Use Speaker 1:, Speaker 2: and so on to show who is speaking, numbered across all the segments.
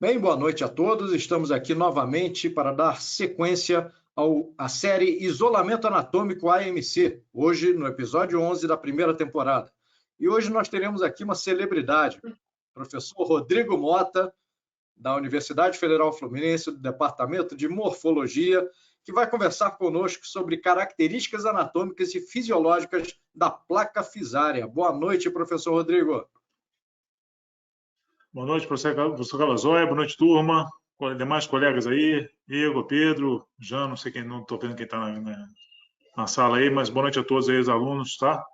Speaker 1: Bem, boa noite a todos. Estamos aqui novamente para dar sequência à série Isolamento Anatômico AMC, hoje no episódio 11 da primeira temporada. E hoje nós teremos aqui uma celebridade, o professor Rodrigo Mota, da Universidade Federal Fluminense, do Departamento de Morfologia, que vai conversar conosco sobre características anatômicas e fisiológicas da placa fisária. Boa noite, professor Rodrigo.
Speaker 2: Boa noite, professor Calazóia. Boa noite, turma. Demais colegas aí, Igor, Pedro, Jean, não sei quem, não estou vendo quem está na sala aí, mas boa noite a todos aí, os alunos, tá?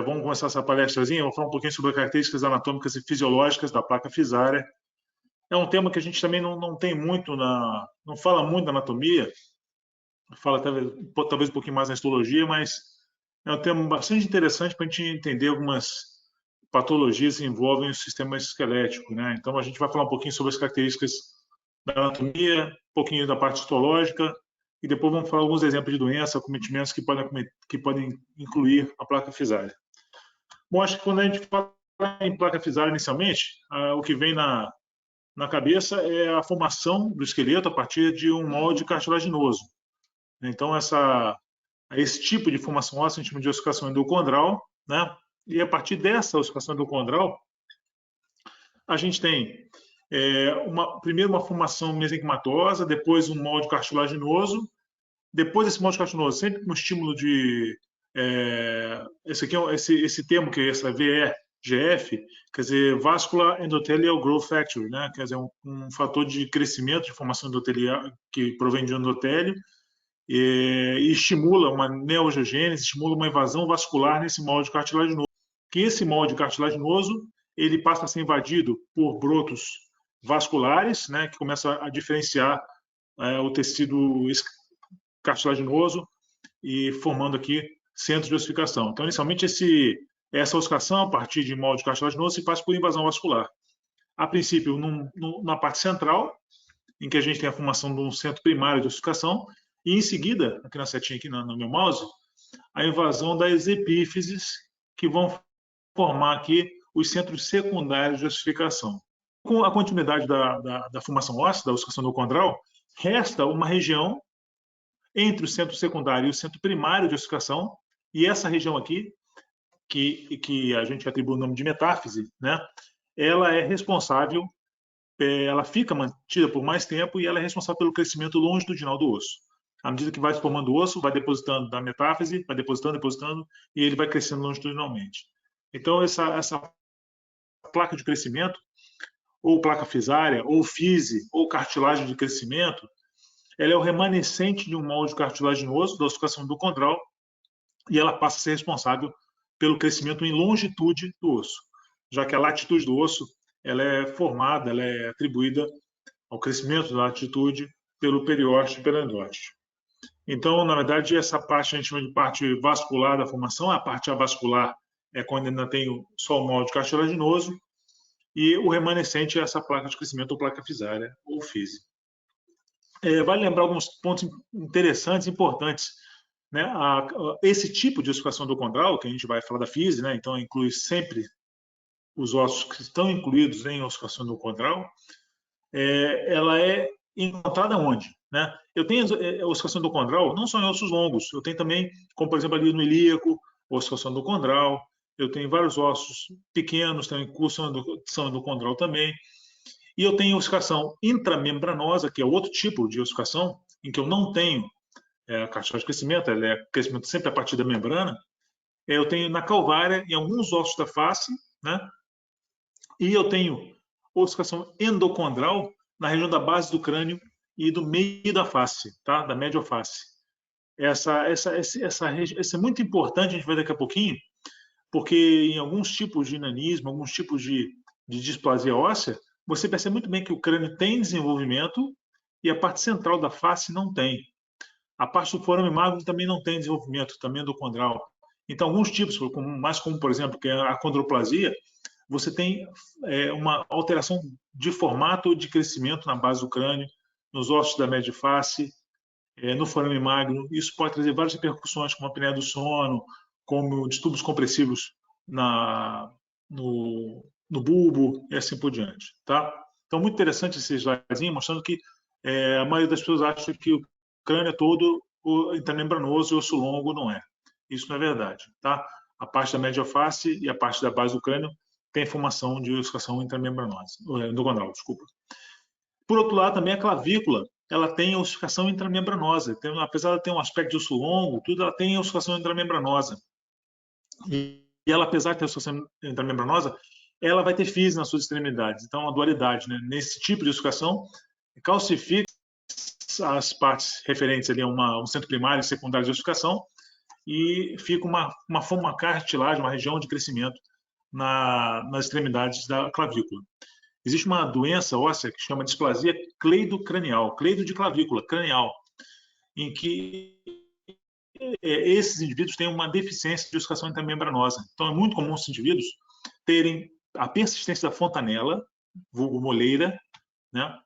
Speaker 2: Vamos começar essa palestrazinha. Vou falar um pouquinho sobre as características anatômicas e fisiológicas da placa fisária. É um tema que a gente também não tem muito não fala muito da anatomia, fala talvez um pouquinho mais na histologia, mas é um tema bastante interessante para a gente entender algumas patologias que envolvem o sistema esquelético, né? Então a gente vai falar um pouquinho sobre as características da anatomia, um pouquinho da parte histológica e depois vamos falar alguns exemplos de doença, acometimentos que podem incluir a placa fisária. Bom, acho que quando a gente fala em placa fisária inicialmente, o que vem na cabeça é a formação do esqueleto a partir de um molde cartilaginoso. Então esse tipo de formação óssea a gente chama de ossificação endocondral, né? E a partir dessa ossificação endocondral, a gente tem primeiro uma formação mesenquimatosa, depois um molde cartilaginoso, depois desse molde cartilaginoso, sempre no estímulo de... esse termo, que é essa VEGF, quer dizer, Vascular Endothelial Growth Factor, né? Quer dizer, um fator de crescimento de formação endotelial que provém de endotélio, e estimula uma neoangiogênese, estimula uma invasão vascular nesse molde cartilaginoso. Que esse molde cartilaginoso ele passa a ser invadido por brotos vasculares, né, que começa a diferenciar o tecido cartilaginoso e formando aqui centros de ossificação. Então, inicialmente, essa ossificação a partir de molde cartilaginoso se faz por invasão vascular. A princípio, na parte central, em que a gente tem a formação de um centro primário de ossificação, e em seguida, aqui na setinha aqui no meu mouse, a invasão das epífises, que vão formar aqui os centros secundários de ossificação. Com a continuidade da formação óssea, da ossificação endocondral, resta uma região entre o centro secundário e o centro primário de ossificação, e essa região aqui, que a gente atribui o nome de metáfise, né? Ela é responsável, ela fica mantida por mais tempo e ela é responsável pelo crescimento longitudinal do osso. À medida que vai se formando o osso, vai depositando da metáfise, vai depositando, e ele vai crescendo longitudinalmente. Então, essa placa de crescimento, ou placa fisária, ou fise, ou cartilagem de crescimento, ela é o remanescente de um molde cartilaginoso da ossificação endocondral e ela passa a ser responsável pelo crescimento em longitude do osso, já que a latitude do osso ela é formada, ela é atribuída ao crescimento da latitude pelo periósteo e pelo endósteo. Então, na verdade, essa parte a gente chama de parte vascular da formação. A parte avascular é quando ainda tem só o molde cartilaginoso, e o remanescente é essa placa de crescimento ou placa fisária ou fise. Vale lembrar alguns pontos interessantes, importantes, né? Esse tipo de ossificação endocondral, que a gente vai falar da fise, né? Então inclui sempre os ossos que estão incluídos em ossificação endocondral, ela é encontrada onde? Né? Eu tenho a ossificação endocondral não só em ossos longos, eu tenho também, como por exemplo ali no ilíaco, ossificação endocondral, eu tenho vários ossos pequenos, tenho incursão endocondral também, e eu tenho ossificação intramembranosa, que é outro tipo de ossificação, em que eu não tenho a cartilagem de crescimento, ela é crescimento sempre a partir da membrana. Eu tenho na calvária, em alguns ossos da face, né? E eu tenho ossificação endocondral na região da base do crânio e do meio da face, tá? Da medioface. Essa é muito importante, a gente vai daqui a pouquinho, porque em alguns tipos de nanismo, alguns tipos de displasia óssea, você percebe muito bem que o crânio tem desenvolvimento e a parte central da face não tem. A parte do forame magro também não tem desenvolvimento, também endocondral. Então, alguns tipos, mais como, por exemplo, que é a acondroplasia, você tem uma alteração de formato de crescimento na base do crânio, nos ossos da média face, no forame magro. Isso pode trazer várias repercussões, como a apneia do sono, como distúrbios compressivos no bulbo e assim por diante. Tá? Então, muito interessante esse slidezinho, mostrando que a maioria das pessoas acha que o crânio é todo intramembranoso e o osso longo não é. Isso não é verdade, tá? A parte da média face e a parte da base do crânio tem formação de ossificação intramembranosa, endocondral, desculpa. Por outro lado, também a clavícula, ela tem ossificação intramembranosa. Apesar de ter um aspecto de osso longo, tudo, ela tem ossificação intramembranosa. E ela, apesar de ter ossificação intramembranosa, ela vai ter fise nas suas extremidades. Então, a dualidade, né? Nesse tipo de ossificação, calcifica as partes referentes ali a um centro primário e secundário de ossificação e fica uma cartilagem, uma região de crescimento nas extremidades da clavícula. Existe uma doença óssea que chama displasia cleidocranial, cleido de clavícula, cranial, em que esses indivíduos têm uma deficiência de ossificação intramembranosa. Então, é muito comum esses indivíduos terem a persistência da fontanela, vulgo moleira, né,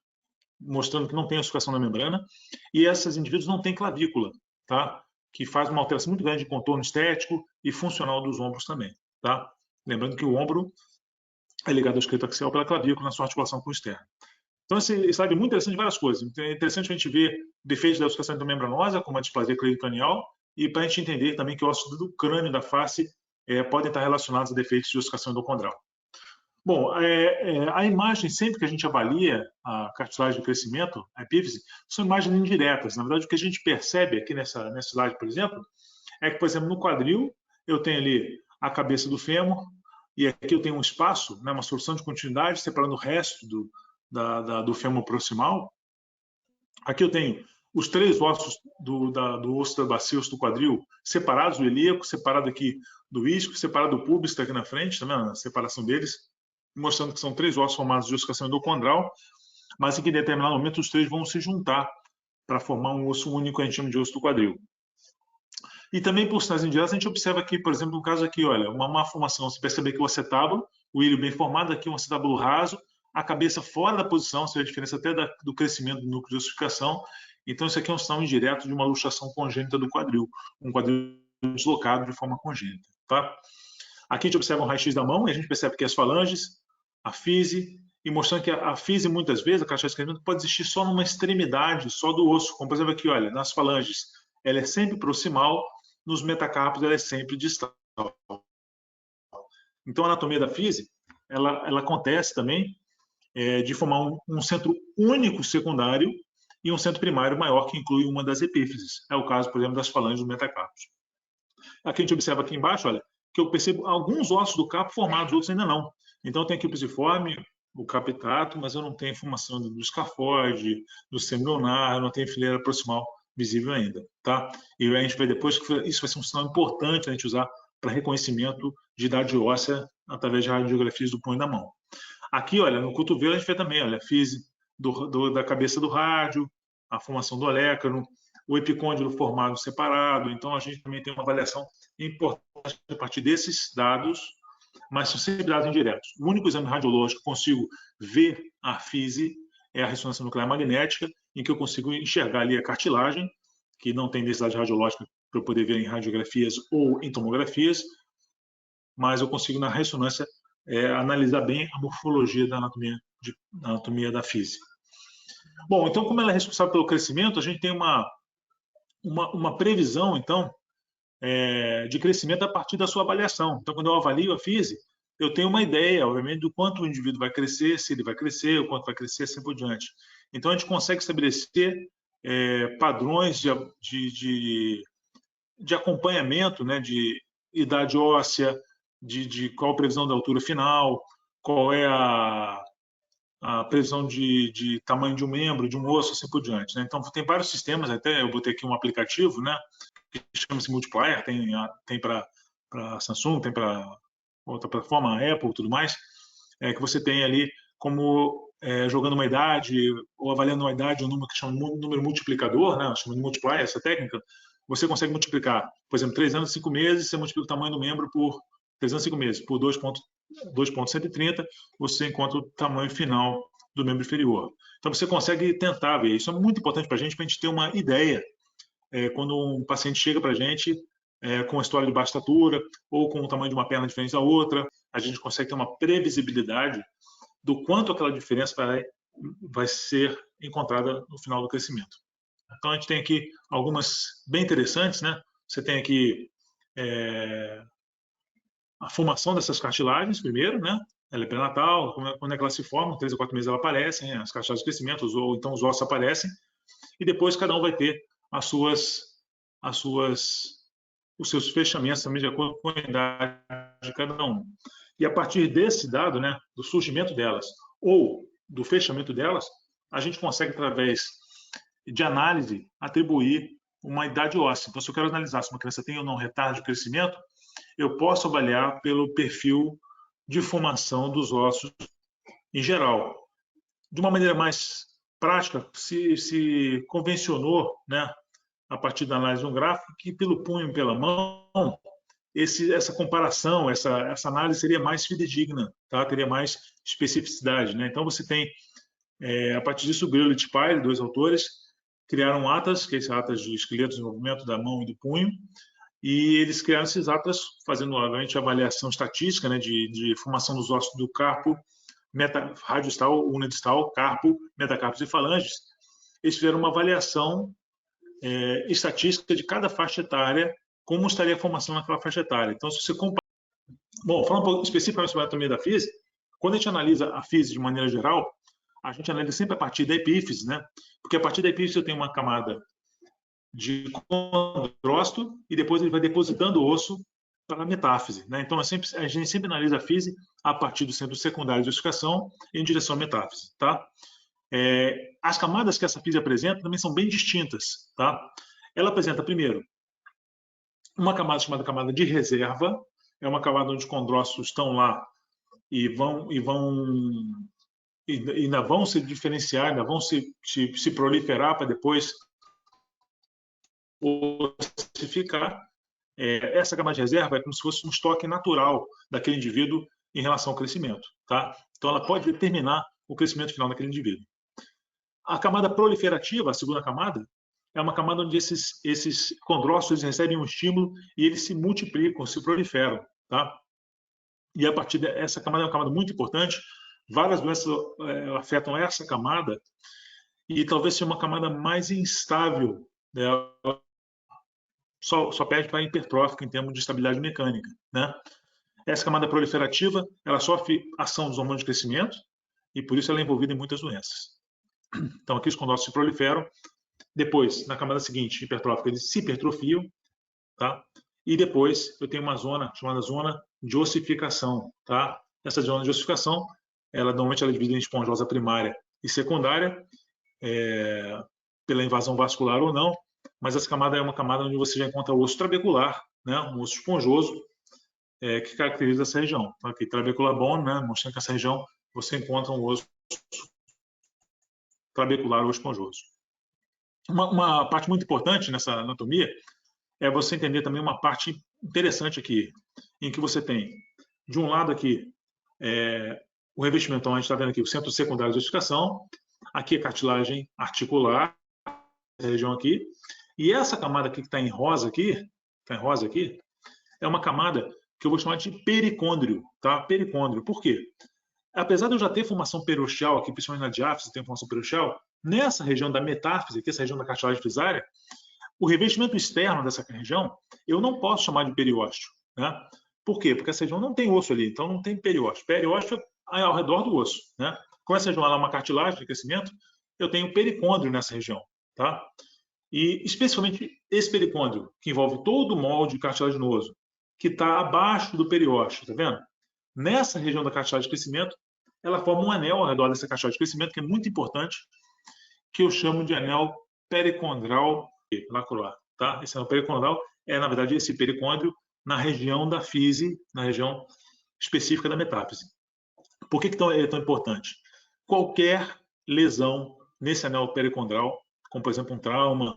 Speaker 2: mostrando que não tem ossificação da membrana, e esses indivíduos não têm clavícula, tá, que faz uma alteração muito grande de contorno estético e funcional dos ombros também. Tá? Lembrando que o ombro é ligado ao esqueleto axial pela clavícula na sua articulação com o externo. Então, esse slide é muito interessante de várias coisas. É interessante a gente ver defeitos da ossificação intramembranosa, como a displasia cleidocranial, e para a gente entender também que ossos do crânio da face podem estar relacionados a defeitos de ossificação endocondral. Bom, a imagem, sempre que a gente avalia a cartilagem de crescimento, a epífise, são imagens indiretas. Na verdade, o que a gente percebe aqui nessa slide, por exemplo, é que, por exemplo, no quadril, eu tenho ali a cabeça do fêmur, e aqui eu tenho um espaço, né, uma solução de continuidade, separando o resto do fêmur proximal. Aqui eu tenho os 3 ossos do osso da bacia, osso do quadril, separados, o ilíaco, separado aqui do isco, separado do púbis, está aqui na frente, tá vendo a separação deles, mostrando que são 3 ossos formados de ossificação endocondral, mas em que em determinado momento os 3 vão se juntar para formar um osso único, que a gente chama de osso do quadril. E também por sinais indiretos, a gente observa aqui, por exemplo, no caso aqui, olha, uma má formação. Você percebe que o acetábulo, o ilho bem formado, aqui um acetábulo raso, a cabeça fora da posição, seja a diferença até do crescimento do núcleo de ossificação. Então, isso aqui é um sinal indireto de uma luxação congênita do quadril, um quadril deslocado de forma congênita. Tá? Aqui a gente observa um raio-x da mão e a gente percebe que as falanges, a fise, e mostrando que a fise, muitas vezes, a cartilagem de crescimento, pode existir só numa extremidade, só do osso. Como, por exemplo, aqui, olha, nas falanges, ela é sempre proximal, nos metacarpos ela é sempre distal. Então, a anatomia da fise, ela acontece também de formar um centro único secundário e um centro primário maior que inclui uma das epífises. É o caso, por exemplo, das falanges dos metacarpos. Aqui a gente observa aqui embaixo, olha, que eu percebo alguns ossos do carpo formados, outros ainda não. Então, tem aqui o pisiforme, o capitato, mas eu não tenho informação do escafoide, do semilunar, eu não tenho fileira proximal visível ainda, tá? E a gente vê depois que isso vai ser um sinal importante a gente usar para reconhecimento de idade óssea através de radiografias do punho da mão. Aqui, olha, no cotovelo a gente vê também, olha, a fise da cabeça do rádio, a formação do olécrano, o epicôndilo formado separado. Então, a gente também tem uma avaliação importante a partir desses dados, mas são sempre dados indiretos. O único exame radiológico que consigo ver a fise é a ressonância nuclear magnética, em que eu consigo enxergar ali a cartilagem, que não tem necessidade radiológica para eu poder ver em radiografias ou em tomografias, mas eu consigo, na ressonância, analisar bem a morfologia da anatomia da fise. Bom, então, como ela é responsável pelo crescimento, a gente tem uma previsão, então, de crescimento a partir da sua avaliação. Então, quando eu avalio a fise, eu tenho uma ideia, obviamente, do quanto o indivíduo vai crescer, se ele vai crescer, o quanto vai crescer, assim por diante. Então, a gente consegue estabelecer padrões de acompanhamento, né, de idade óssea, de qual a previsão da altura final, qual é a previsão de tamanho de um membro, de um osso, assim por diante. Né? Então, tem vários sistemas, até eu botei aqui um aplicativo, né, que chama-se Multiplier, tem para Samsung, tem para outra plataforma, Apple, tudo mais, que você tem ali como jogando uma idade ou avaliando uma idade, um número que chama número multiplicador, né, chama de Multiplier, essa técnica, você consegue multiplicar, por exemplo, 3 anos e 5 meses, você multiplica o tamanho do membro por 3 anos e 5 meses, por 2,130, você encontra o tamanho final do membro inferior. Então, você consegue tentar ver. Isso é muito importante para a gente ter uma ideia quando um paciente chega para a gente com uma história de baixa estatura ou com o tamanho de uma perna diferente da outra, a gente consegue ter uma previsibilidade do quanto aquela diferença vai vai ser encontrada no final do crescimento. Então, a gente tem aqui algumas bem interessantes, né? Você tem aqui a formação dessas cartilagens, primeiro, né? Ela é pré-natal, quando é que ela se forma, 3 a 4 meses ela aparece, né? As cartilagens de crescimento, ou então os ossos aparecem, e depois cada um vai ter os seus fechamentos também de acordo com a idade de cada um. E a partir desse dado, né, do surgimento delas ou do fechamento delas, a gente consegue, através de análise, atribuir uma idade óssea. Então, se eu quero analisar se uma criança tem ou não retardo de crescimento, eu posso avaliar pelo perfil de formação dos ossos em geral. De uma maneira mais prática, se convencionou, né, a partir da análise de um gráfico, que pelo punho e pela mão, essa comparação, essa análise seria mais fidedigna, tá? Teria mais especificidade, né? Então, você tem, a partir disso, o Greulich e Pyle, 2 autores, criaram atlas, que é esse atlas de esqueletos de movimento da mão e do punho, e eles criaram esses atlas fazendo, obviamente, avaliação estatística, né, de formação dos ossos do carpo, radiostal, unidistal, carpo, metacarpos e falanges. Eles fizeram uma avaliação estatística de cada faixa etária, como estaria a formação naquela faixa etária. Então, se você compara... Bom, falando um pouco especificamente sobre a anatomia da física, quando a gente analisa a física de maneira geral, a gente analisa sempre a partir da epífise, né? Porque a partir da epífise eu tenho uma camada de condrócito e depois ele vai depositando o osso para a metáfise, né? Então, a gente sempre analisa a física a partir do centro secundário de ossificação em direção à metáfise, tá? As camadas que essa física apresenta também são bem distintas, tá? Ela apresenta, primeiro, uma camada chamada camada de reserva, é uma camada onde os condrócitos estão lá e ainda vão se diferenciar, ainda vão se proliferar para depois ossificar. Essa camada de reserva é como se fosse um estoque natural daquele indivíduo em relação ao crescimento, tá? Então, ela pode determinar o crescimento final daquele indivíduo. A camada proliferativa, a segunda camada, é uma camada onde esses condrócitos recebem um estímulo e eles se multiplicam, se proliferam, tá? E a partir dessa camada é uma camada muito importante. Várias doenças afetam essa camada e talvez seja uma camada mais instável, né? Só perde para a hipertrófica em termos de estabilidade mecânica, né? Essa camada proliferativa, ela sofre ação dos hormônios de crescimento e por isso ela é envolvida em muitas doenças. Então, aqui os condrócitos se proliferam. Depois, na camada seguinte, hipertrófica, eles se hipertrofiam, tá? E depois eu tenho uma zona chamada zona de ossificação, tá? Essa zona de ossificação, normalmente ela é dividida em esponjosa primária e secundária, pela invasão vascular ou não, mas essa camada é uma camada onde você já encontra o osso trabecular, né? Um osso esponjoso, que caracteriza essa região. Então, aqui, trabecular bone, né? Mostrando que essa região você encontra um osso trabecular ou esponjoso. Uma parte muito importante nessa anatomia é você entender também uma parte interessante aqui, em que você tem, de um lado aqui, o revestimento, então a gente está vendo aqui o centro secundário de ossificação, aqui a cartilagem articular, essa região aqui, e essa camada aqui que está em rosa aqui, é uma camada que eu vou chamar de pericôndrio, tá? Pericôndrio. Por quê? Apesar de eu já ter formação periosteal aqui, principalmente na diáfise, tem formação periosteal, nessa região da metáfise, aqui, essa região da cartilagem frisária, o revestimento externo dessa região, eu não posso chamar de periósteo, né? Por quê? Porque essa região não tem osso ali, então não tem periósteo. Periósteo é ao redor do osso, né? Como essa região é uma cartilagem de crescimento, eu tenho pericôndrio nessa região, tá? E especificamente esse pericôndrio, que envolve todo o molde cartilaginoso, que está abaixo do periósteo, tá vendo? Nessa região da cartilagem de crescimento, ela forma um anel ao redor dessa cartilagem de crescimento, que é muito importante, que eu chamo de anel pericondral lacroar, tá? Esse anel pericondral na verdade, esse pericôndrio na região da fise, na região específica da metáfise. Por que é tão importante? Qualquer lesão nesse anel pericondral, como, por exemplo, um trauma,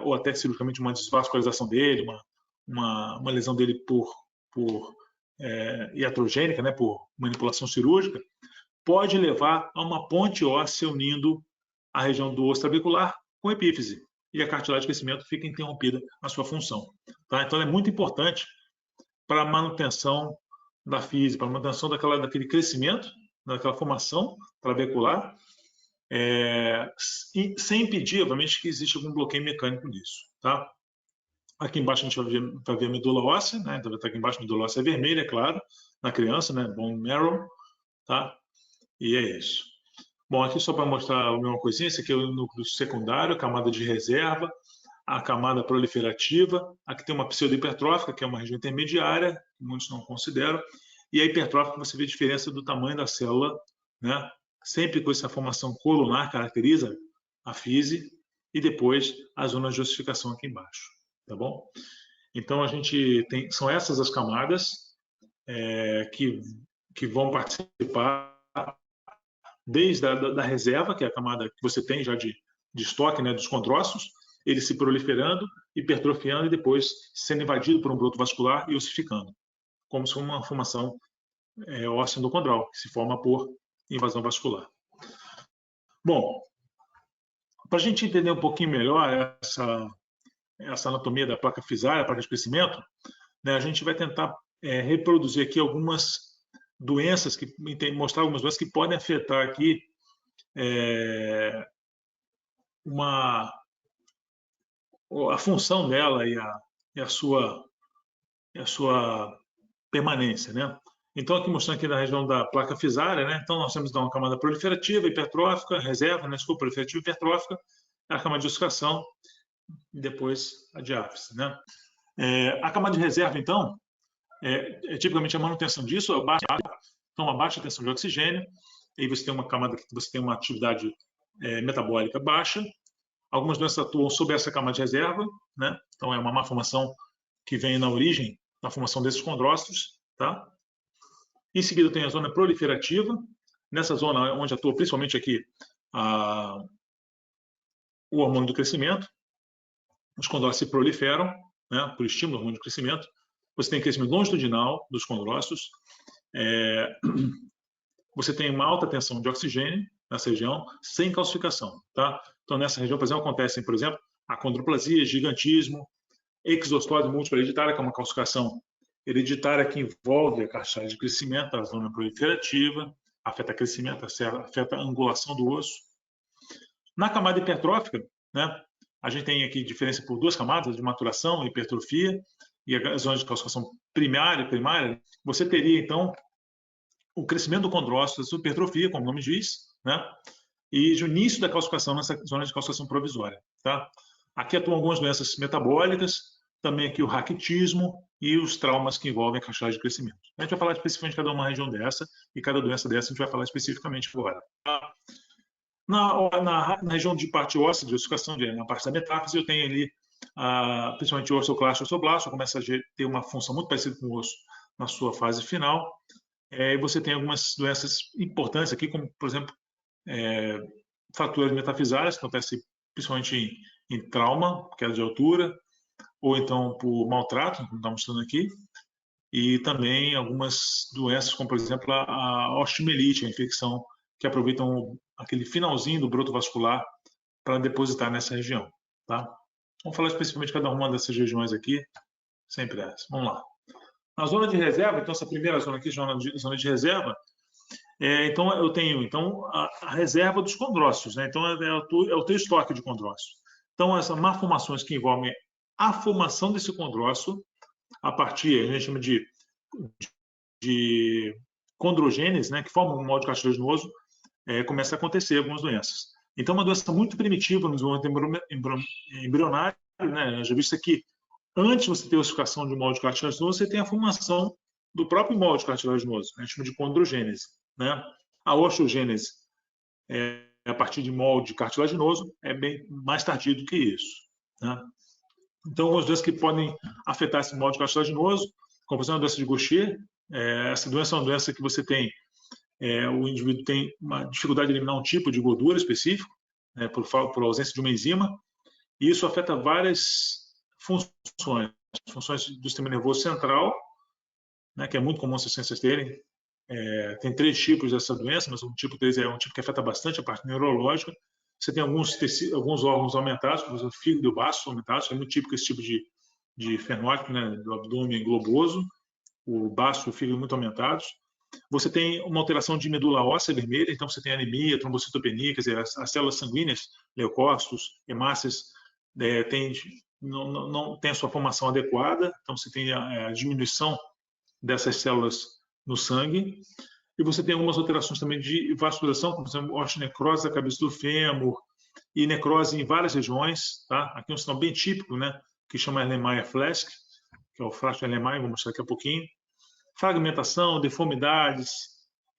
Speaker 2: ou até cirurgicamente uma desvascularização dele, uma lesão dele por iatrogênica, né, por manipulação cirúrgica, pode levar a uma ponte óssea unindo a região do osso trabecular com a epífise, e a cartilagem de crescimento fica interrompida a sua função. Tá? Então, é muito importante para a manutenção da física, para a manutenção daquele crescimento naquela formação trabecular, sem impedir, obviamente, que existe algum bloqueio mecânico nisso, tá? Aqui embaixo a gente vai ver a medula óssea, né? Então, tá aqui embaixo a medula óssea é vermelha, é claro, na criança, né? Bone marrow, tá? E é isso. Bom, aqui só para mostrar uma coisinha, esse aqui é o núcleo secundário, a camada de reserva, a camada proliferativa, aqui tem uma pseudohipertrófica, que é uma região intermediária, que muitos não consideram, e a hipertrófica você vê a diferença do tamanho da célula, né? Sempre com essa formação colunar caracteriza a fise, e depois a zona de ossificação aqui embaixo, tá bom? Então a gente tem, são essas as camadas que vão participar desde da reserva, que é a camada que você tem já de estoque, né, dos condrócitos, ele se proliferando, hipertrofiando e depois sendo invadido por um broto vascular e ossificando, como se fosse uma formação óssea endocondral, que se forma por invasão vascular. Bom, para a gente entender um pouquinho melhor essa anatomia da placa fisária, a placa de crescimento, né, a gente vai tentar reproduzir aqui algumas doenças, mostrar algumas doenças que podem afetar aqui a função dela e a sua permanência, né? Então, aqui mostrando aqui na região da placa fisária, né? Então, nós temos uma camada proliferativa, hipertrófica, reserva, né? Desculpa, proliferativa e hipertrófica, a camada de ossificação e depois a diáfise, né? A camada de reserva, então, tipicamente a manutenção disso, então, uma baixa tensão de oxigênio, aí você tem uma camada que você tem uma atividade metabólica baixa. Algumas doenças atuam sobre essa camada de reserva, né? Então, é uma malformação que vem na origem da formação desses condrócitos, tá? Em seguida, tem a zona proliferativa. Nessa zona, onde atua principalmente aqui o hormônio do crescimento, os condrócitos se proliferam, né, por estímulo do hormônio do crescimento. Você tem crescimento longitudinal dos condrócitos. Você tem uma alta tensão de oxigênio nessa região, sem calcificação, tá? Então, nessa região, por exemplo, acontecem, por exemplo, acondroplasia, gigantismo, exostose múltipla hereditária, que é uma calcificação hereditária que envolve a cartilagem de crescimento, a zona proliferativa, afeta crescimento, afeta a angulação do osso. Na camada hipertrófica, né, a gente tem aqui diferença por duas camadas, de maturação e hipertrofia, e a zona de calcificação primária, você teria, então, o crescimento do condrócito, a hipertrofia, como o nome diz, né, e o início da calcificação nessa zona de calcificação provisória, tá? Aqui atuam algumas doenças metabólicas, também aqui o raquitismo e os traumas que envolvem a cartilagem de crescimento. A gente vai falar especificamente de cada uma região dessa, e cada doença dessa a gente vai falar especificamente agora. Na região de parte óssea, de ossificação, na parte da metáfise, eu tenho ali, principalmente o osteoclasto e osteoblasto, começa a ter uma função muito parecida com o osso na sua fase final. E você tem algumas doenças importantes aqui, como, por exemplo, fraturas metafisárias, que acontecem principalmente em trauma, queda de altura, ou então por maltrato, como está mostrando aqui, e também algumas doenças, como por exemplo a osteomielite, a infecção que aproveitam aquele finalzinho do broto vascular para depositar nessa região, tá? Vamos falar especificamente de cada uma dessas regiões aqui, sempre essa. Vamos lá. Na zona de reserva, então essa primeira zona aqui, zona de reserva, então eu tenho a reserva dos condrócitos, né? Então é o teu estoque de condrócitos. Então essas malformações que envolvem a formação desse condrócito a partir, a gente chama de condrogênese, né, que forma um molde cartilaginoso, começa a acontecer algumas doenças. Então, uma doença muito primitiva no desenvolvimento embrionário, né, já visto aqui, antes de você ter a ossificação de um molde cartilaginoso, você tem a formação do próprio molde cartilaginoso, a gente chama de condrogênese, né? A osteogênese, a partir de molde cartilaginoso, é bem mais tardio do que isso, né? Então, as doenças que podem afetar esse molde cartilaginoso, como por exemplo a doença de Gaucher, essa doença é uma doença que você tem, o indivíduo tem uma dificuldade de eliminar um tipo de gordura específico, né, por ausência de uma enzima, e isso afeta várias funções do sistema nervoso central, né, que é muito comum as ciências terem. Tem 3 tipos dessa doença, mas o tipo 3 é um tipo que afeta bastante a parte neurológica. Você tem alguns órgãos aumentados, por exemplo, o fígado e o baço aumentados, é muito típico esse tipo de fenótipo, né, do abdômen globoso, o baço e o fígado muito aumentados. Você tem uma alteração de medula óssea vermelha, então você tem anemia, trombocitopenia, quer dizer, as células sanguíneas, leucócitos, hemácias, não tem a sua formação adequada, então você tem a diminuição dessas células no sangue. E você tem algumas alterações também de vascularização, como, por exemplo, osteonecrose da cabeça do fêmur e necrose em várias regiões. Tá? Aqui um sinal bem típico, né, que chama Erlenmeyer-Flask, que é o flasco Erlenmeyer, vou mostrar daqui a pouquinho. Fragmentação, deformidades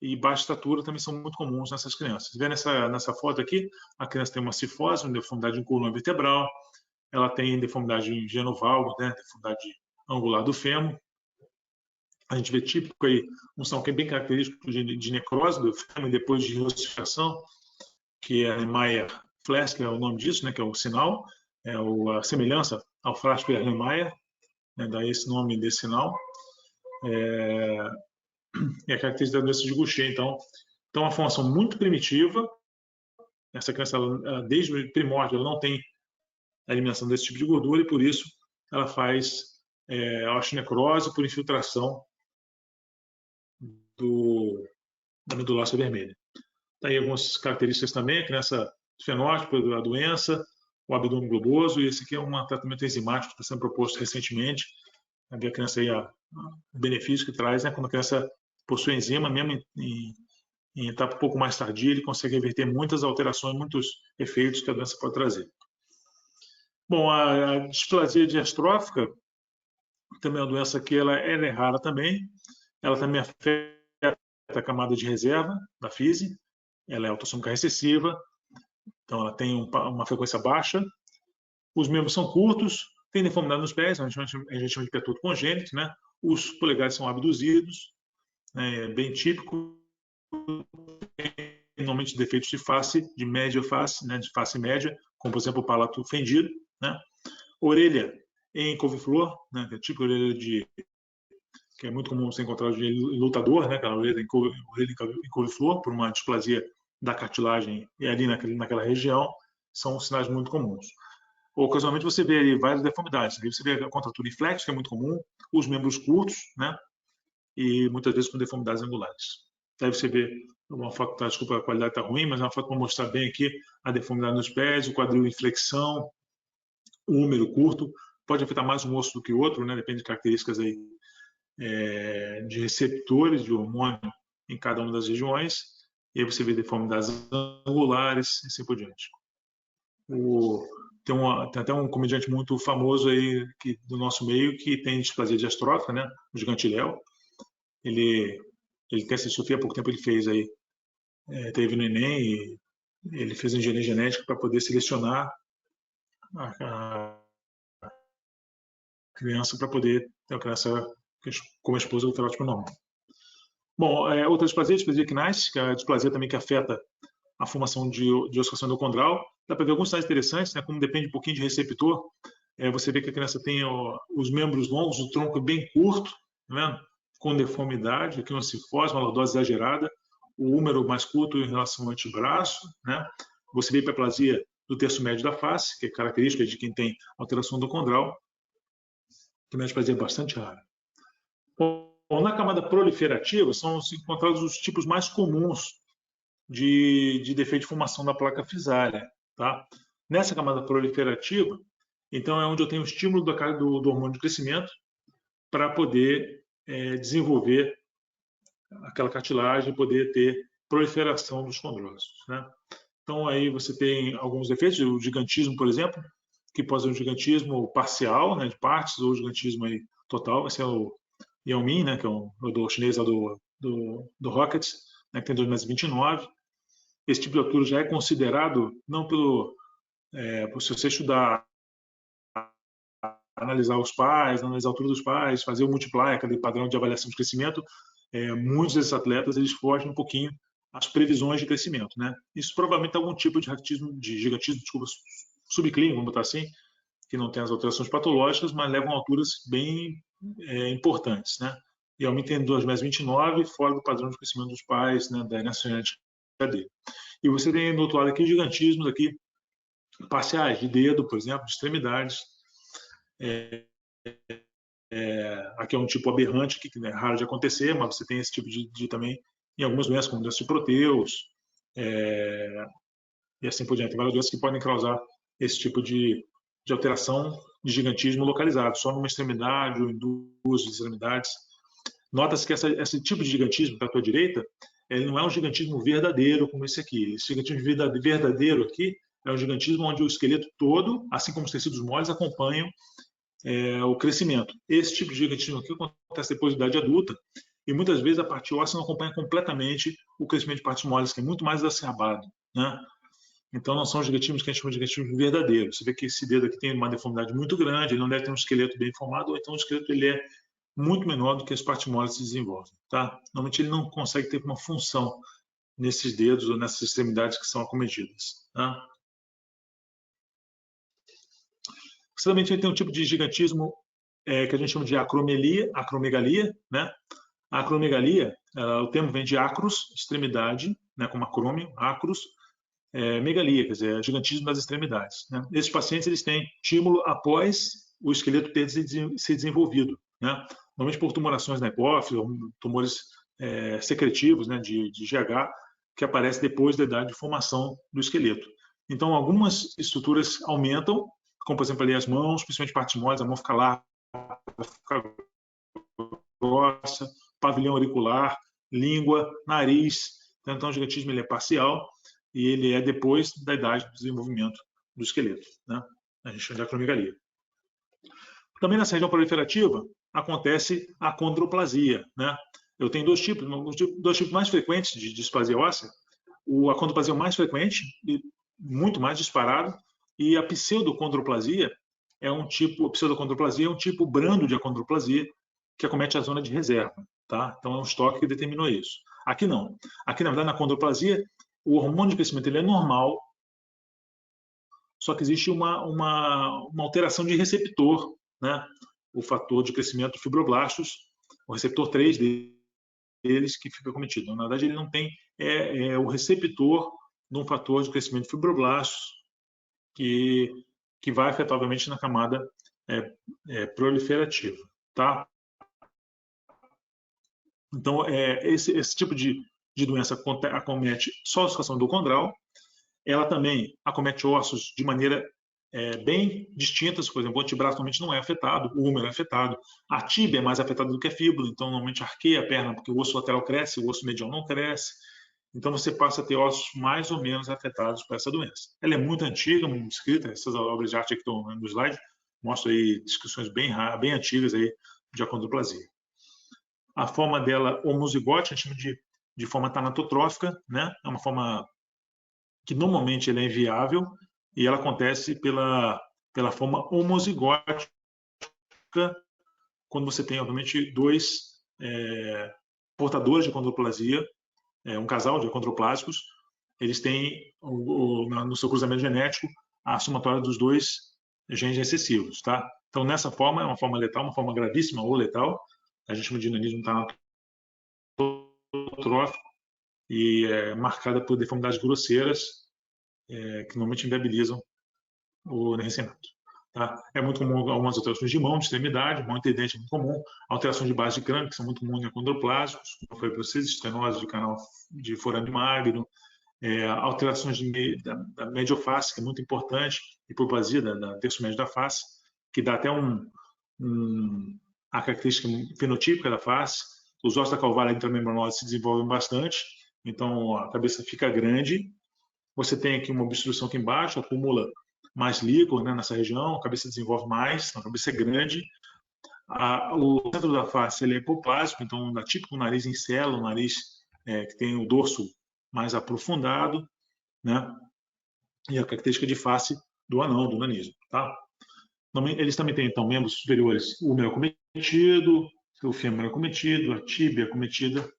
Speaker 2: e baixa estatura também são muito comuns nessas crianças. Vê nessa foto aqui, a criança tem uma cifose, uma deformidade em coluna vertebral, ela tem deformidade em genovalgo, né, deformidade angular do fêmur. A gente vê típico aí, um sinal que é bem característico de necrose do fêmur depois de ossificação, que é Erlenmeyer-Flask, é o nome disso, né, que é o sinal, a semelhança ao flasco Erlenmeyer, né, daí esse nome desse sinal. E a característica da doença de Gaucher. Então, uma formação muito primitiva. Essa criança, desde o primórdio, ela não tem a eliminação desse tipo de gordura e, por isso, ela faz a osteonecrose por infiltração da medula óssea vermelha. Tem algumas características também, a criança, fenótipo da doença, o abdômen globoso, e esse aqui é um tratamento enzimático que está sendo proposto recentemente. A criança aí, o benefício que traz, né, quando a criança possui enzima, mesmo em etapa um pouco mais tardia, ele consegue reverter muitas alterações, muitos efeitos que a doença pode trazer. Bom, a displasia diastrófica também é uma doença que ela é rara também. Ela também afeta a camada de reserva da fise. Ela é autossômica recessiva, então ela tem uma frequência baixa. Os membros são curtos, tem deformidade nos pés, a gente chama de pé torto congênito, né? Os polegares são abduzidos, né? É bem típico. Normalmente defeitos de face, de média face, né? De face média, como por exemplo o palato fendido, né? Orelha em couve-flor, né? Que é tipo orelha que é muito comum você encontrar de lutador, né? Aquela orelha em couve-flor, por uma displasia da cartilagem e ali naquela região, são sinais muito comuns. Ocasionalmente você vê ali várias deformidades. Aí você vê a contratura inflex, que é muito comum, os membros curtos, né? E muitas vezes com deformidades angulares. Aí você vê uma foto, desculpa, a qualidade está ruim, mas é uma foto para mostrar bem aqui a deformidade nos pés, o quadril em flexão, o húmero curto. Pode afetar mais um osso do que o outro, né? Depende de características aí, de receptores de hormônio em cada uma das regiões. E aí você vê deformidades angulares e assim por diante. Tem até um comediante muito famoso aí do nosso meio que tem displasia diastrófica, né? O Gigante Léo. Ele tem essa distofia, há pouco tempo ele fez aí, teve no Enem e ele fez engenharia genética para poder selecionar a criança para poder ter uma criança como a esposa do fenótipo normal. Bom, outra displasia, a displasia quinase, que é a displasia também que afeta a formação de ossificação endocondral. Dá para ver alguns sinais interessantes, né? Como depende um pouquinho de receptor. Você vê que a criança tem os membros longos, o tronco bem curto, tá vendo? Com deformidade, aqui uma cifose, uma lordose exagerada, o húmero mais curto em relação ao antebraço, né? Você vê hiperplasia do terço médio da face, que é característica de quem tem alteração endocondral, que é uma displasia bastante rara. Bom, na camada proliferativa são encontrados os tipos mais comuns de defeito de formação da placa fisária. Tá? Nessa camada proliferativa, então é onde eu tenho o estímulo do hormônio de crescimento para poder desenvolver aquela cartilagem e poder ter proliferação dos condrócitos. Né? Então aí você tem alguns defeitos, o gigantismo, por exemplo, que pode ser um gigantismo parcial, né, de partes, ou gigantismo aí total. Esse é o Yao Ming, né, que é o do chinês lá do Rockets, né, que tem 2,29 m. Esse tipo de altura já é considerado, não se você estudar, analisar os pais, analisar a altura dos pais, fazer o multiplier, aquele padrão de avaliação de crescimento, muitos desses atletas eles fogem um pouquinho às previsões de crescimento, né? Isso provavelmente é algum tipo de gigantismo, subclínico, vamos botar assim, que não tem as alterações patológicas, mas levam a alturas bem importantes, né? E aumenta em 2,29 m, fora do padrão de crescimento dos pais, né, da nacionalidade dele. E você tem do outro lado aqui gigantismos aqui, parciais, de dedo, por exemplo, de extremidades, Aqui é um tipo aberrante, que é raro de acontecer, mas você tem esse tipo de também em algumas doenças, como doença de Proteus, e assim por diante. Tem várias doenças que podem causar esse tipo de alteração de gigantismo localizado, só numa extremidade ou em duas extremidades. Nota-se que esse tipo de gigantismo da tua direita, ele não é um gigantismo verdadeiro como esse aqui. Esse gigantismo verdadeiro aqui é um gigantismo onde o esqueleto todo, assim como os tecidos moles, acompanham o crescimento. Esse tipo de gigantismo aqui acontece depois da idade adulta e muitas vezes a parte óssea não acompanha completamente o crescimento de partes moles, que é muito mais exacerbado, né? Então não são gigantismos que a gente chama de gigantismo verdadeiro. Você vê que esse dedo aqui tem uma deformidade muito grande, ele não deve ter um esqueleto bem formado, ou então o esqueleto ele é muito menor do que as partes moles se desenvolvem, tá? Normalmente ele não consegue ter uma função nesses dedos ou nessas extremidades que são acometidas, tá? Você também tem um tipo de gigantismo que a gente chama de acromegalia, né? A acromegalia, o termo vem de acros, extremidade, né, como acrômio, acros, megalia, quer dizer, gigantismo das extremidades. Né? Esses pacientes eles têm estímulo após o esqueleto ter se desenvolvido, né? Normalmente por tumorações na hipófise, ou tumores secretivos, né, de GH, que aparecem depois da idade de formação do esqueleto. Então, algumas estruturas aumentam, como, por exemplo, ali as mãos, principalmente partes moles, a mão fica larga, fica grossa, pavilhão auricular, língua, nariz. Então, o gigantismo ele é parcial e ele é depois da idade do desenvolvimento do esqueleto, né? A gente chama de acromegalia. Também nessa região proliferativa acontece a condroplasia, né? Eu tenho dois tipos mais frequentes de displasia óssea. A condroplasia é o mais frequente e muito mais disparado, e a pseudocondroplasia é um tipo, brando de acondroplasia que acomete a zona de reserva, tá? Então é um estoque que determinou isso. Aqui não. Aqui, na verdade, na condroplasia, o hormônio de crescimento ele é normal, só que existe uma alteração de receptor, né? O fator de crescimento de fibroblastos, o receptor 3 deles que fica cometido. Na verdade, ele não tem o receptor de um fator de crescimento de fibroblastos que vai afetar, obviamente, na camada proliferativa, tá? Então, esse tipo de doença acomete só a situação endocondral. Ela também acomete ossos de maneira bem distintas. Por exemplo, o antebraço normalmente não é afetado, o húmero é afetado. A tíbia é mais afetada do que a fíbula, então normalmente arqueia a perna porque o osso lateral cresce, o osso medial não cresce. Então você passa a ter ossos mais ou menos afetados por essa doença. Ela é muito antiga, muito escrita, essas obras de arte que estão no slide mostram aí descrições bem antigas aí de acondroplasia. A forma dela homozigote, a gente chama de forma tanatotrófica, né? É uma forma que normalmente ela é inviável e ela acontece pela forma homozigótica, quando você tem, obviamente, dois portadores de acondroplasia, um casal de acondroplásicos, eles têm no seu cruzamento genético a somatória dos dois genes recessivos, tá? Então, nessa forma, é uma forma letal, uma forma gravíssima ou letal, a gente chama de nanismo tanatotrófico, e é marcada por deformidades grosseiras que normalmente inviabilizam o nascimento. Tá? É muito comum algumas alterações de mão, de extremidade, mão interdente é muito comum, alterações de base de crânio, que são muito comuns em acondroplásicos, como foi para vocês, estenose de canal de forame magno, alterações da medioface, que é muito importante, hipoplasia da terço médio da face, que dá até a característica fenotípica da face. Os ossos da calvária intramembranosa se desenvolvem bastante, então a cabeça fica grande. Você tem aqui uma obstrução aqui embaixo, acumula mais líquor, né, nessa região, a cabeça desenvolve mais, a cabeça é grande. O centro da face ele é hipoplásico, então dá típico nariz em célula, um nariz que tem o dorso mais aprofundado, né? E a característica de face do anão, do nanismo, tá? Eles também têm, então, membros superiores, o húmero acometido, o fêmur acometido, a tíbia acometida,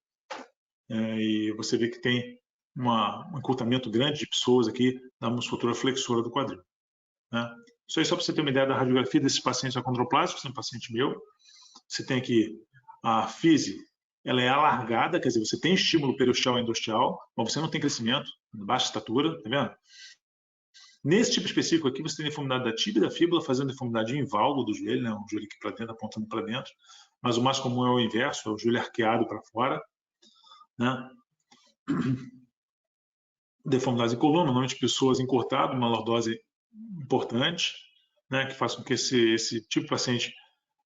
Speaker 2: e você vê que tem um encurtamento grande de pessoas aqui da musculatura flexora do quadril, né? Isso aí só para você ter uma ideia da radiografia desses pacientes acondroplásicos, um paciente meu. Você tem aqui a fise, ela é alargada, quer dizer, você tem estímulo periosteal e endosteal, mas você não tem crescimento, baixa estatura, tá vendo? Nesse tipo específico aqui, você tem deformidade da tíbia e da fíbula, fazendo deformidade em valgo do joelho, né? O joelho aqui para dentro, apontando para dentro. Mas o mais comum é o inverso, é o joelho arqueado para fora, né? Deformidades em coluna, normalmente pessoas encurtadas, uma lordose importante, né? Que faz com que esse tipo de paciente,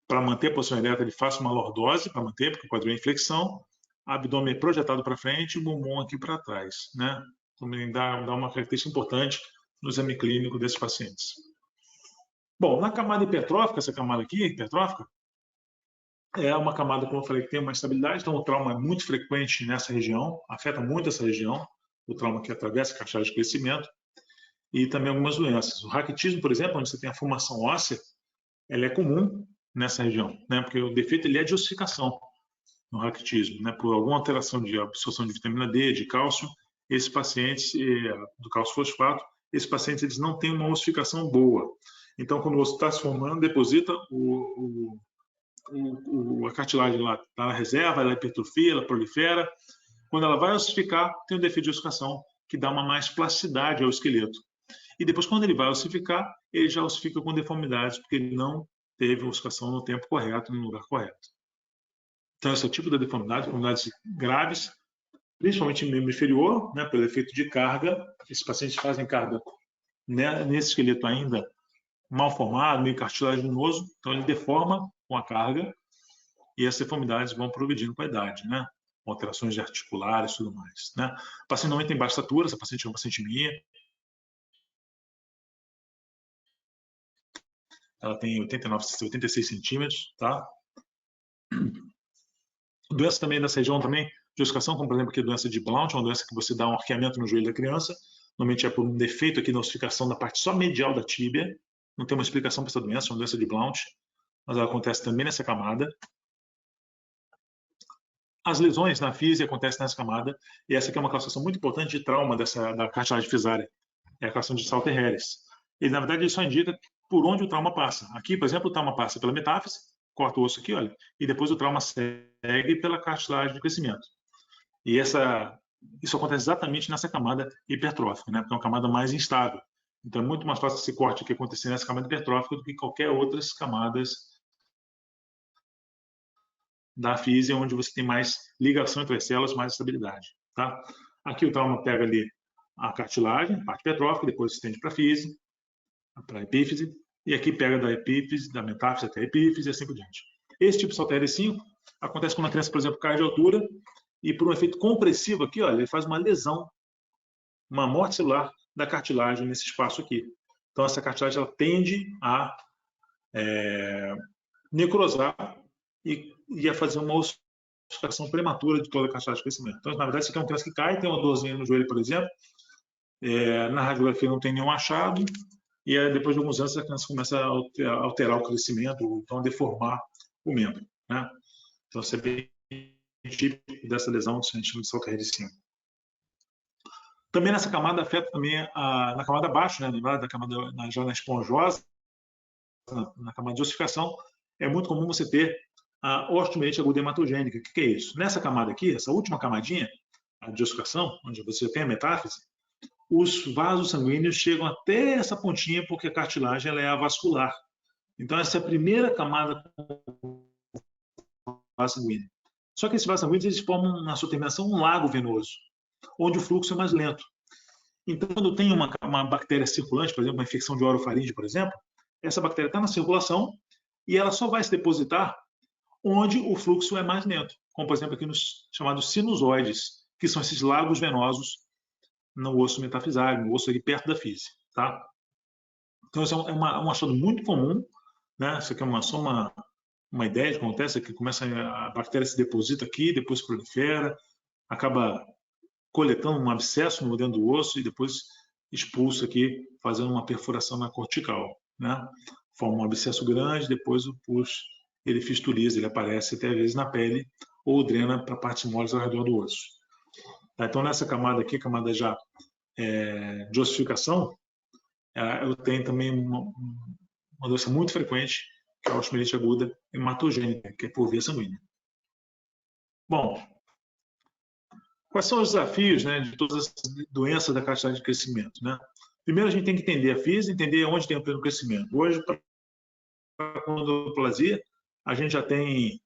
Speaker 2: para manter a posição ereta, ele faça uma lordose, para manter, porque o quadril é em flexão, abdômen projetado para frente e o bumbum aqui para trás, né? Também dá uma característica importante no exame clínico desses pacientes. Bom, na camada hipertrófica, essa camada aqui, hipertrófica, é uma camada, como eu falei, que tem uma estabilidade, então o trauma é muito frequente nessa região, afeta muito essa região, o trauma que atravessa a cartilagem de crescimento, e também algumas doenças. O raquitismo, por exemplo, onde você tem a formação óssea, ela é comum nessa região, né? Porque o defeito ele é de ossificação no raquitismo, né? Por alguma alteração de absorção de vitamina D, de cálcio, esses pacientes, do cálcio fosfato, esses pacientes eles não têm uma ossificação boa. Então, quando o osso está se formando, deposita a cartilagem lá está na reserva, ela hipertrofia, ela prolifera. Quando ela vai ossificar, tem um defeito de ossificação que dá uma mais plasticidade ao esqueleto. E depois, quando ele vai ossificar, ele já ossifica com deformidades, porque ele não teve ossificação no tempo correto, no lugar correto. Então, esse é o tipo de deformidade, deformidades graves, principalmente no membro inferior, né, pelo efeito de carga. Esses pacientes fazem carga, né, nesse esqueleto ainda mal formado, meio cartilaginoso, então ele deforma com a carga e essas deformidades vão progredindo com a idade, né? Alterações de articulares e tudo mais, né? O paciente normalmente tem baixa estatura, essa paciente é uma paciente minha, ela tem 86 centímetros, tá? Doença também nessa região também de ossificação, como por exemplo aqui a doença de Blount, uma doença que você dá um arqueamento no joelho da criança, normalmente é por um defeito aqui na ossificação da parte só medial da tíbia, não tem uma explicação para essa doença, é uma doença de Blount, mas ela acontece também nessa camada. As lesões na física acontecem nessa camada, e essa aqui é uma classificação muito importante de trauma da cartilagem fisária, é a classificação de Salter-Harris. Ele, na verdade, ele só indica por onde o trauma passa. Aqui, por exemplo, o trauma passa pela metáfise, corta o osso aqui, olha, e depois o trauma segue pela cartilagem de crescimento. E isso acontece exatamente nessa camada hipertrófica, né? Porque é uma camada mais instável. Então, é muito mais fácil esse corte aqui acontecer nessa camada hipertrófica do que qualquer outras camadas da física, onde você tem mais ligação entre as células, mais estabilidade. Tá? Aqui o trauma pega ali a cartilagem, a parte hipertrófica, depois se estende para a física, para a epífise, e aqui pega da epífise, da metáfise até a epífise e assim por diante. Esse tipo de Salter 5 acontece quando a criança, por exemplo, cai de altura e por um efeito compressivo aqui, olha, ele faz uma lesão, uma morte celular da cartilagem nesse espaço aqui. Então essa cartilagem ela tende a necrosar e a fazer uma ossificação prematura de toda a cartilagem de crescimento. Então, na verdade, isso aqui é uma criança que cai, tem uma dorzinha no joelho, por exemplo, na radiografia não tem nenhum achado, e depois de alguns anos a criança começa a alterar o crescimento, então a deformar o membro. Né? Então, isso é bem típico dessa lesão que a gente chama de Salter 5. Também nessa camada afeta também na camada abaixo, né? Da camada já na esponjosa, na camada de ossificação, é muito comum você ter a osteomielite aguda hematogênica. O que é isso? Nessa camada aqui, essa última camadinha, a de ossificação, onde você tem a metáfise, os vasos sanguíneos chegam até essa pontinha porque a cartilagem ela é avascular. Então, essa é a primeira camada com vaso sanguíneo. Só que esses vasos sanguíneos eles formam, na sua terminação, um lago venoso, onde o fluxo é mais lento. Então, quando tem uma bactéria circulante, por exemplo, uma infecção de orofaringe, por exemplo, essa bactéria está na circulação e ela só vai se depositar onde o fluxo é mais lento, como, por exemplo, aqui nos chamados sinusoides, que são esses lagos venosos no osso metafisário, no osso ali perto da física. Tá? Então, isso é um achado muito comum. Né? Isso aqui é só uma ideia de que acontece, que começa a bactéria se deposita aqui, depois prolifera, acaba coletando um abscesso no dentro do osso e depois expulsa aqui, fazendo uma perfuração na cortical. Né? Forma um abscesso grande, depois o pus ele fistuliza, ele aparece até às vezes na pele ou drena para partes moles ao redor do osso. Então, nessa camada aqui, camada já de ossificação, eu tenho também uma doença muito frequente, que é a osteomielite aguda hematogênica, que é por via sanguínea. Bom, quais são os desafios, né, de todas as doenças da cartilagem de crescimento? Né? Primeiro, a gente tem que entender a física, entender onde tem o pleno crescimento. Hoje, para a condroplasia, a gente já tem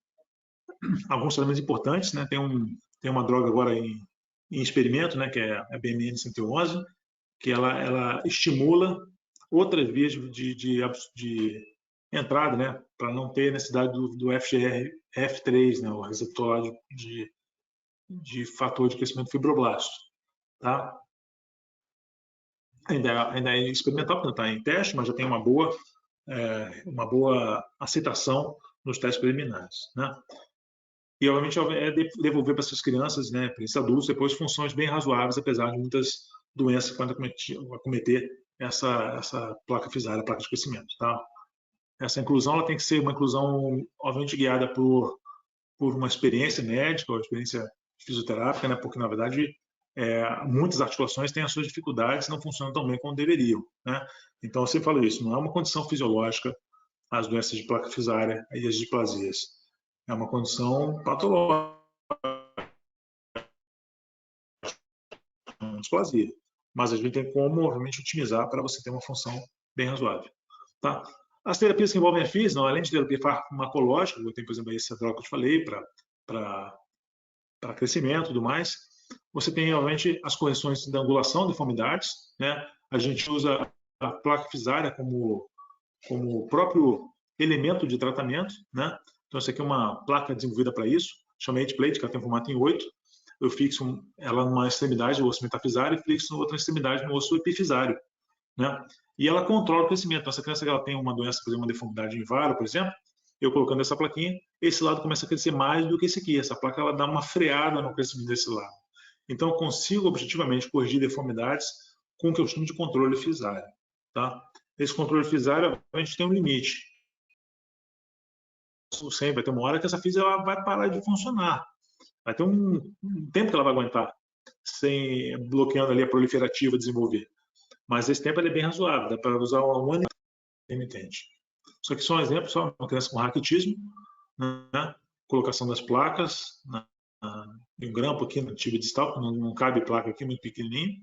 Speaker 2: alguns tratamentos importantes, né? Tem uma droga agora em experimento, né? Que é a BMN 111, que ela estimula outras vias de entrada, né? Para não ter necessidade do FGF3, né? O receptor de fator de crescimento fibroblasto, tá? Ainda é experimental, porque não está em teste, mas já tem uma boa aceitação nos testes preliminares, né? E, obviamente, é devolver para essas crianças, né, para esses adultos, depois funções bem razoáveis, apesar de muitas doenças que podem acometer essa placa fisária, a placa de crescimento, tá? Essa inclusão ela tem que ser uma inclusão, obviamente, guiada por uma experiência médica ou experiência fisioterápica, né, porque, na verdade, muitas articulações têm as suas dificuldades, não funcionam tão bem como deveriam, né? Então, eu sempre falo isso, não é uma condição fisiológica as doenças de placa fisária e as displasias. É uma condição patológica, uma displasia. Mas a gente tem como, obviamente, otimizar para você ter uma função bem razoável, tá? As terapias que envolvem a física, além de terapia farmacológica, eu tenho, por exemplo, essa droga que eu te falei, para crescimento e tudo mais, você tem, obviamente, as correções da angulação, deformidades, né? A gente usa a placa fisária como próprio elemento de tratamento, né? Então, essa aqui é uma placa desenvolvida para isso, chama H-plate, que ela tem formato em 8. Eu fixo ela numa extremidade do osso metafisário e fixo na outra extremidade no osso epifisário, né? E ela controla o crescimento. Então, essa criança ela tem uma doença, por exemplo, uma deformidade em varo, por exemplo, eu colocando essa plaquinha, esse lado começa a crescer mais do que esse aqui. Essa placa ela dá uma freada no crescimento desse lado. Então, eu consigo objetivamente corrigir deformidades com o que eu chamo de controle fisário, tá? Esse controle fisário, a gente tem um limite. Sempre vai ter uma hora que essa física ela vai parar de funcionar. Vai ter um tempo que ela vai aguentar, sem bloqueando ali a proliferativa desenvolver. Mas esse tempo é bem razoável, dá para usar um ano intermitente. Só que só um exemplo, só uma criança com raquitismo, né? Colocação das placas, em um grampo aqui no tibia distal, não cabe placa aqui, muito pequenininho,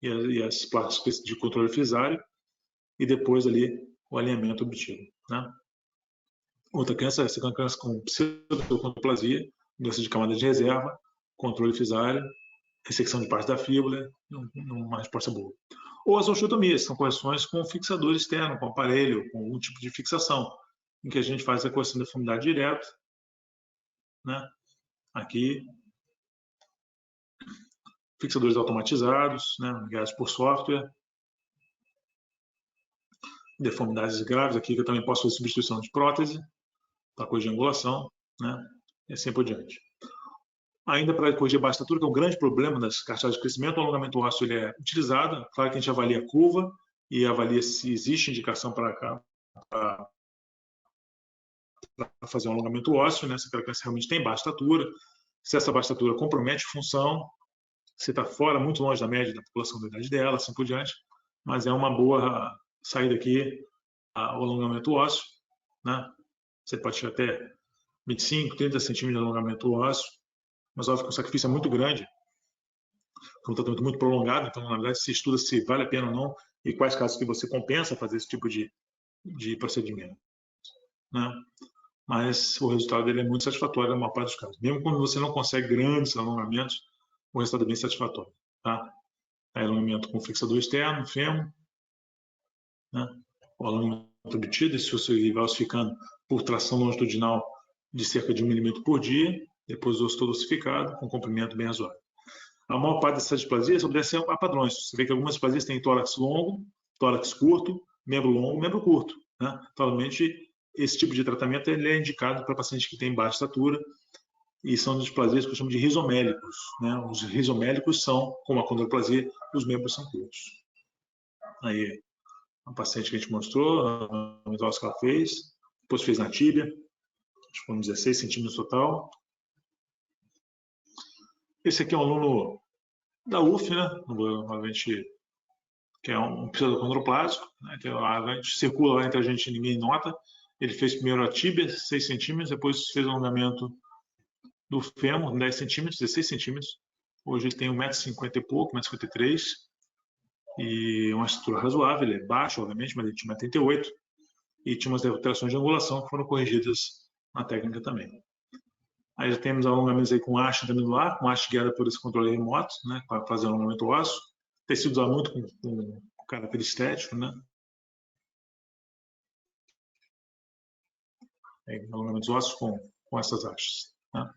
Speaker 2: e as placas de controle fisário, e depois ali o alinhamento obtido, né? Outra criança, essa criança com pseudocontroplasia, doença de camada de reserva, controle fisário, ressecção de parte da fíbula, uma resposta boa. Ou as osteotomias, são correções com fixador externo, com aparelho, com algum tipo de fixação, em que a gente faz a correção da deformidade direta, né? Aqui, fixadores automatizados, né? Guiados por software, deformidades graves, aqui que eu também posso fazer substituição de prótese, para corrigir a angulação, né? E assim por diante. Ainda para corrigir a baixa estatura, que é um grande problema das cartilagens de crescimento, o alongamento ósseo ele é utilizado. Claro que a gente avalia a curva e avalia se existe indicação para fazer um alongamento ósseo, né? Se aquela criança realmente tem baixa estatura, se essa baixa estatura compromete função, se está fora, muito longe da média da população da idade dela, assim por diante. Mas é uma boa saída aqui o alongamento ósseo, né? Você pode chegar até 25, 30 centímetros de alongamento ósseo, mas óbvio que o sacrifício é muito grande, é um tratamento muito prolongado, então na verdade se estuda se vale a pena ou não e quais casos que você compensa fazer esse tipo de procedimento, né? Mas o resultado dele é muito satisfatório na maior parte dos casos. Mesmo quando você não consegue grandes alongamentos, o resultado é bem satisfatório, tá? Alongamento com fixador externo, fêmur, né? O alongamento obtido, esse osso ossificando por tração longitudinal de cerca de 1 milímetro por dia, depois o osso todo ossificado, com comprimento bem razoável. A maior parte dessas displasias obedece a padrões. Você vê que algumas displasias têm tórax longo, tórax curto, membro longo, membro curto, né? Totalmente, esse tipo de tratamento ele é indicado para pacientes que têm baixa estatura e são displasias que eu chamo de rizomélicos, né? Os rizomélicos são, como a condroplasia, os membros são curtos. Aí, a paciente que a gente mostrou, a metose que ela fez, depois fez na tíbia, acho que foram 16 centímetros total. Esse aqui é um aluno da UF, né? Que é um pseudocondroplásico, né? Que a gente circula lá entre a gente e ninguém nota. Ele fez primeiro a tíbia, 6 centímetros, depois fez o alongamento do fêmur, 10 centímetros, 16 centímetros. Hoje ele tem 1,50 m e pouco, 1,53 m. E uma estrutura razoável, ele é baixo, obviamente, mas ele tinha 1,88 e tinha umas alterações de angulação que foram corrigidas na técnica também. Aí já temos alongamentos aí com haste também do ar, com haste guiada por esse controle remoto, né, para fazer um alongamento ósseo. Tem sido usado muito com caráter estético, né? Alongamentos ósseos com essas hastes. Né?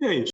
Speaker 2: E é isso.